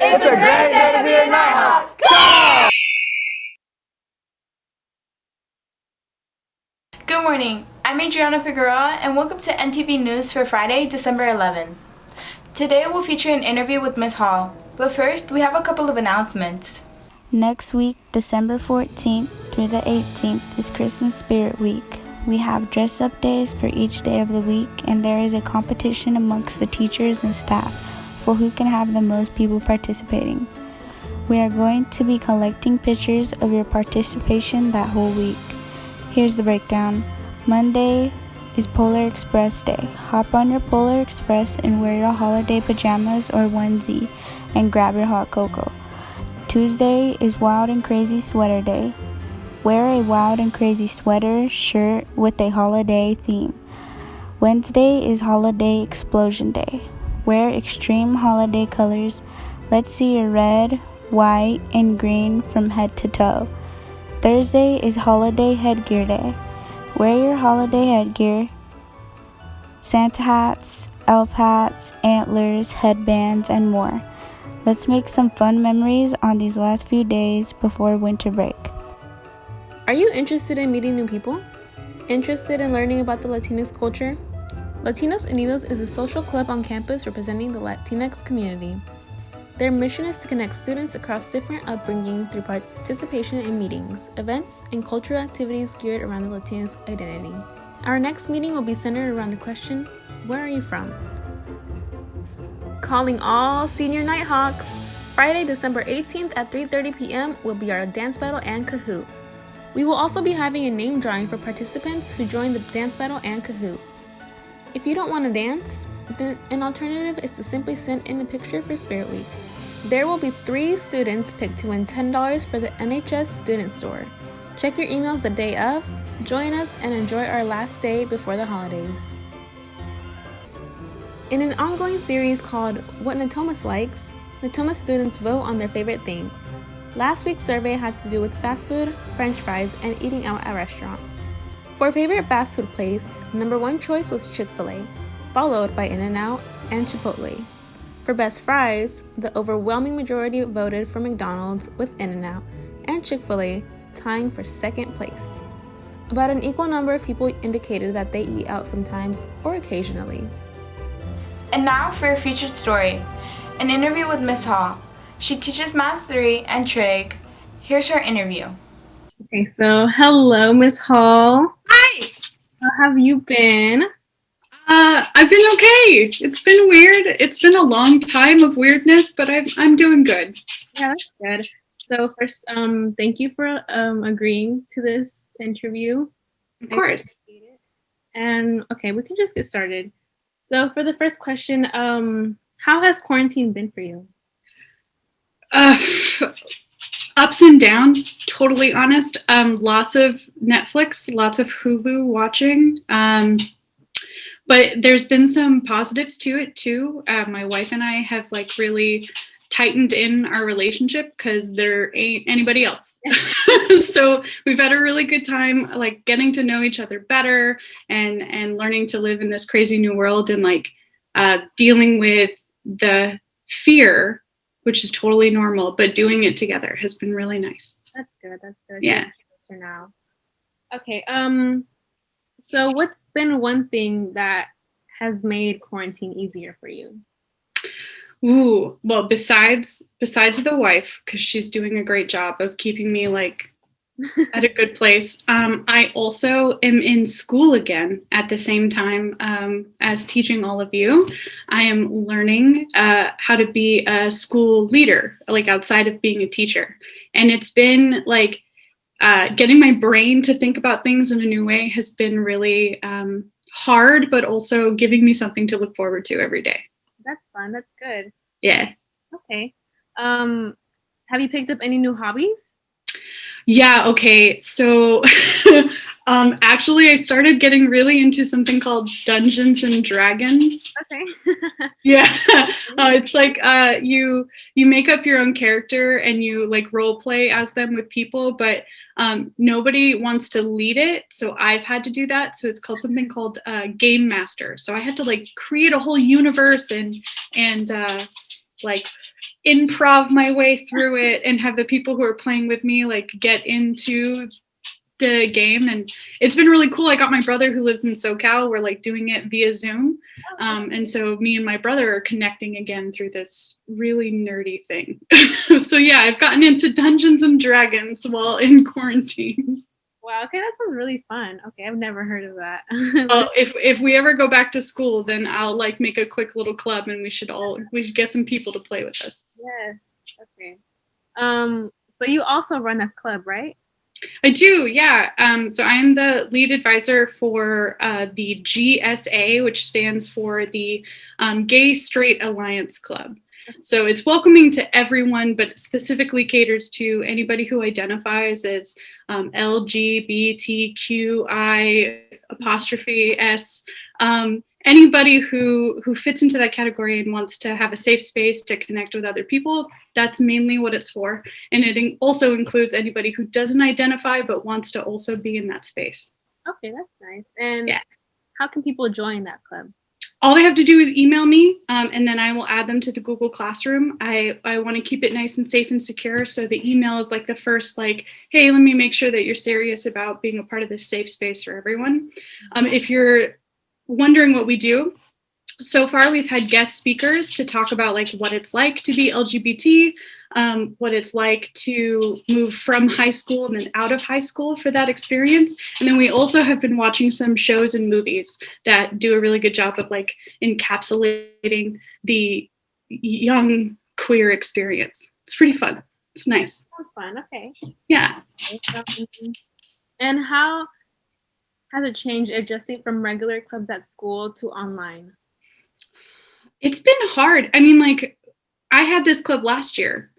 It's a great day to be a Nighthawk. Go! Good morning. I'm Adriana Figueroa, and welcome to NTV News for Friday, December 11th. Today we'll feature an interview with Ms. Hall, but first we have a couple of announcements. Next week, December 14th through the 18th, is Christmas Spirit Week. We have dress-up days for each day of the week, and there is a competition amongst the teachers and staff for who can have the most people participating. We are going to be collecting pictures of your participation that whole week. Here's the breakdown. Monday is Polar Express Day. Hop on your Polar Express and wear your holiday pajamas or onesie and grab your hot cocoa. Tuesday is Wild and Crazy Sweater Day. Wear a wild and crazy sweater, shirt with a holiday theme. Wednesday is Holiday Explosion Day. Wear extreme holiday colors. Let's see your red, white, and green from head to toe. Thursday is Holiday Headgear Day. Wear your holiday headgear, Santa hats, elf hats, antlers, headbands, and more. Let's make some fun memories on these last few days before winter break. Are you interested in meeting new people? Interested in learning about the Latinx culture? Latinos Unidos is a social club on campus representing the Latinx community. Their mission is to connect students across different upbringing through participation in meetings, events, and cultural activities geared around the Latinx identity. Our next meeting will be centered around the question, where are you from? Calling all senior Nighthawks! Friday, December 18th at 3:30 p.m. will be our dance battle and Kahoot. We will also be having a name drawing for participants who join the dance battle and Kahoot. If you don't want to dance, then an alternative is to simply send in a picture for Spirit Week. There will be 3 students picked to win $10 for the NHS Student Store. Check your emails the day of, join us, and enjoy our last day before the holidays. In an ongoing series called What Natomas Likes, Natomas students vote on their favorite things. Last week's survey had to do with fast food, french fries, and eating out at restaurants. For favorite fast food place, number 1 choice was Chick-fil-A, followed by In-N-Out and Chipotle. For best fries, the overwhelming majority voted for McDonald's with In-N-Out and Chick-fil-A tying for second place. About an equal number of people indicated that they eat out sometimes or occasionally. And now for a featured story, an interview with Ms. Hall. She teaches Math 3 and Trig. Here's her interview. Okay, so hello, Ms. Hall. Hi! How have you been? I've been okay. It's been weird. It's been a long time of weirdness, but I'm doing good. Yeah, that's good. So first, thank you for agreeing to this interview. Of course. I appreciate it. And okay, we can just get started. So for the first question, how has quarantine been for you? Ups and downs, totally honest. Lots of Netflix, lots of Hulu watching. But there's been some positives to it too. My wife and I have like really tightened in our relationship because there ain't anybody else. So we've had a really good time like getting to know each other better and learning to live in this crazy new world and like dealing with the fear, which is totally normal, but doing it together has been really nice. That's good. That's good. Yeah. For now. Okay. So what's been one thing that has made quarantine easier for you? Ooh, well, besides the wife, because she's doing a great job of keeping me like at a good place. I also am in school again at the same time as teaching all of you. I am learning how to be a school leader, like outside of being a teacher. And it's been like getting my brain to think about things in a new way has been really hard, but also giving me something to look forward to every day. That's fun. That's good. Yeah. Okay. Have you picked up any new hobbies? Yeah, okay. So actually I started getting really into something called Dungeons and Dragons. Okay. Yeah. It's like you make up your own character and you like role play as them with people, but nobody wants to lead it. So I've had to do that. So it's called something called Game Master. So I had to like create a whole universe and like improv my way through it and have the people who are playing with me like get into the game. And it's been really cool. I got my brother who lives in SoCal. We're like doing it via Zoom. And so me and my brother are connecting again through this really nerdy thing. So yeah, I've gotten into Dungeons and Dragons while in quarantine. Wow, okay, that sounds really fun. Okay, I've never heard of that. Well, if we ever go back to school, then I'll like make a quick little club and we should get some people to play with us. Yes. Okay. So you also run a club, right? I do, yeah. So I am the lead advisor for the GSA, which stands for the Gay Straight Alliance Club. So it's welcoming to everyone, but specifically caters to anybody who identifies as LGBTQI''S, anybody who fits into that category and wants to have a safe space to connect with other people. That's mainly what it's for. And it also includes anybody who doesn't identify but wants to also be in that space. Okay, that's nice. And yeah. How can people join that club? All they have to do is email me, and then I will add them to the Google Classroom. I want to keep it nice and safe and secure. So the email is like the first, like, hey, let me make sure that you're serious about being a part of this safe space for everyone. If you're wondering what we do, so far we've had guest speakers to talk about like what it's like to be LGBT, what it's like to move from high school and then out of high school for that experience. And then we also have been watching some shows and movies that do a really good job of like encapsulating the young queer experience. It's pretty fun. It's nice. Sounds fun. Okay. Yeah. And how has it changed adjusting from regular clubs at school to online? It's been hard. I mean, like, I had this club last year,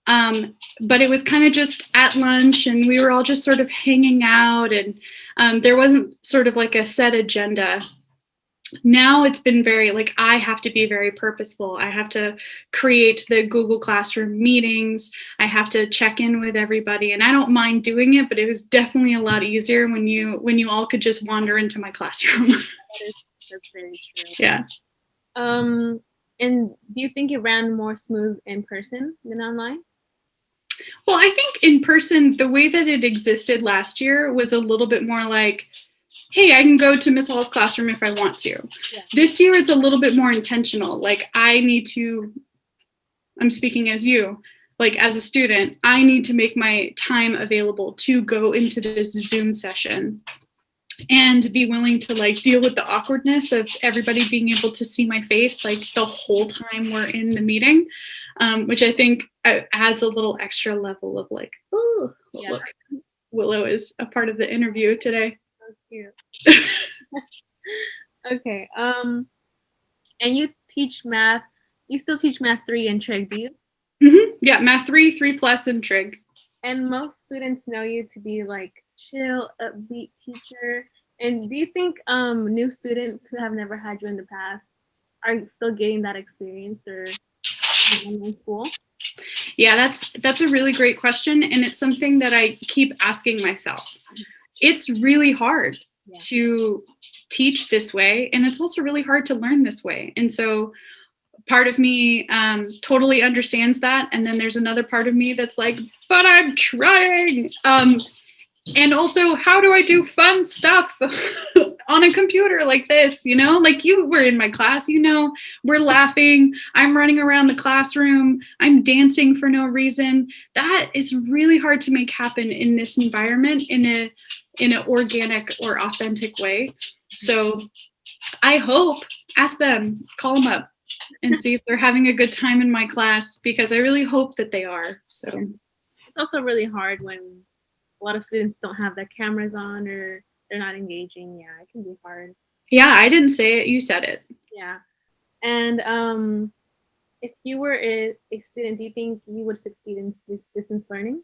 but it was kind of just at lunch and we were all just sort of hanging out, and there wasn't sort of like a set agenda. Now it's been very, like, I have to be very purposeful. I have to create the Google Classroom meetings. I have to check in with everybody, and I don't mind doing it, but it was definitely a lot easier when you all could just wander into my classroom. That's very true. Yeah. And do you think it ran more smooth in person than online? Well, I think in person, the way that it existed last year was a little bit more like, hey, I can go to Miss Hall's classroom if I want to. Yeah. This year, it's a little bit more intentional. Like, I'm speaking as you, like as a student, I need to make my time available to go into this Zoom session and be willing to like deal with the awkwardness of everybody being able to see my face like the whole time we're in the meeting, which I think adds a little extra level of like, oh, yeah. Look, Willow is a part of the interview today. So cute. Okay. And you teach math. You still teach math 3 and trig, do you? Mm-hmm. Yeah, math 3, 3+ and trig. And most students know you to be like chill, upbeat teacher. And do you think new students who have never had you in the past are still getting that experience or in school? Yeah, that's a really great question, and it's something that I keep asking myself. It's really hard to teach this way, and it's also really hard to learn this way. And so part of me totally understands that, and then there's another part of me that's like, but I'm trying. And also, how do I do fun stuff on a computer like this? You know, like you were in my class, you know, we're laughing. I'm running around the classroom. I'm dancing for no reason. That is really hard to make happen in this environment in an organic or authentic way. So I hope, ask them, call them up and see if they're having a good time in my class, because I really hope that they are. So it's also really hard when a lot of students don't have their cameras on or they're not engaging. Yeah, it can be hard. Yeah, I didn't say it. You said it. Yeah. And if you were a student, do you think you would succeed in distance learning?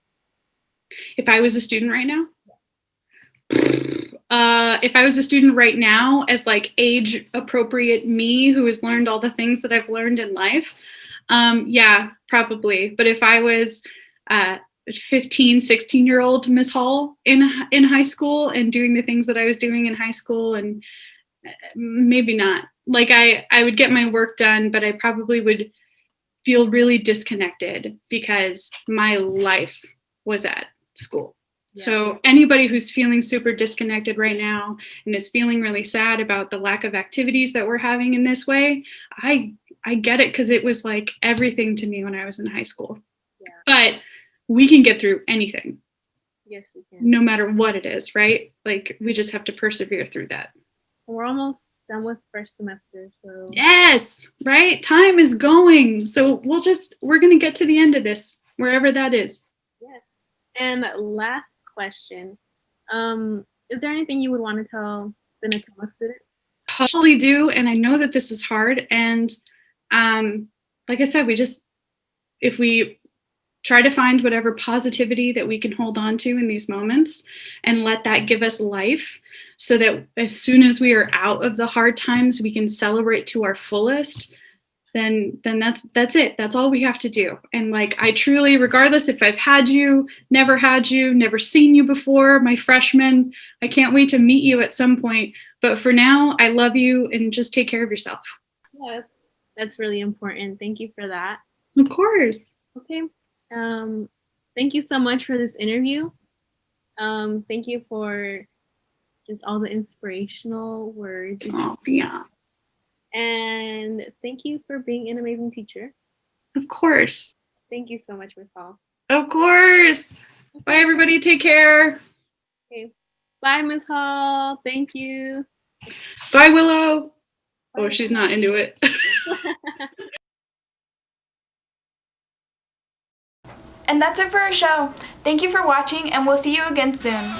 If I was a student right now? If I was a student right now as like age appropriate me who has learned all the things that I've learned in life, yeah, probably. But if I was 15, 16-year-old Miss Hall in high school and doing the things that I was doing in high school, and maybe not. Like I would get my work done, but I probably would feel really disconnected because my life was at school. Yeah. So anybody who's feeling super disconnected right now and is feeling really sad about the lack of activities that we're having in this way, I get it, because it was like everything to me when I was in high school. Yeah. But we can get through anything. Yes, we can. No matter what it is, right? Like, we just have to persevere through that. We're almost done with first semester, so Yes, right? Time is going. So we're going to get to the end of this, wherever that is. yes. And last question. Is there anything you would want to tell the Natoma students? Totally do. And I know that this is hard. And like I said, if we try to find whatever positivity that we can hold on to in these moments and let that give us life, so that as soon as we are out of the hard times, we can celebrate to our fullest, then that's it. That's all we have to do. And like, I truly, regardless if I've had you, never seen you before, my freshman, I can't wait to meet you at some point. But for now, I love you, and just take care of yourself. Yeah, that's really important. Thank you for that. Of course. Okay. Thank you so much for this interview. Thank you for just all the inspirational words. Oh, yeah. And thank you for being an amazing teacher. Of course. Thank you so much, Ms. Hall. Of course. Bye, everybody. Take care. Okay. Bye, Ms. Hall. Thank you. Bye, Willow. Oh, she's not into it. And that's it for our show. Thank you for watching, and we'll see you again soon.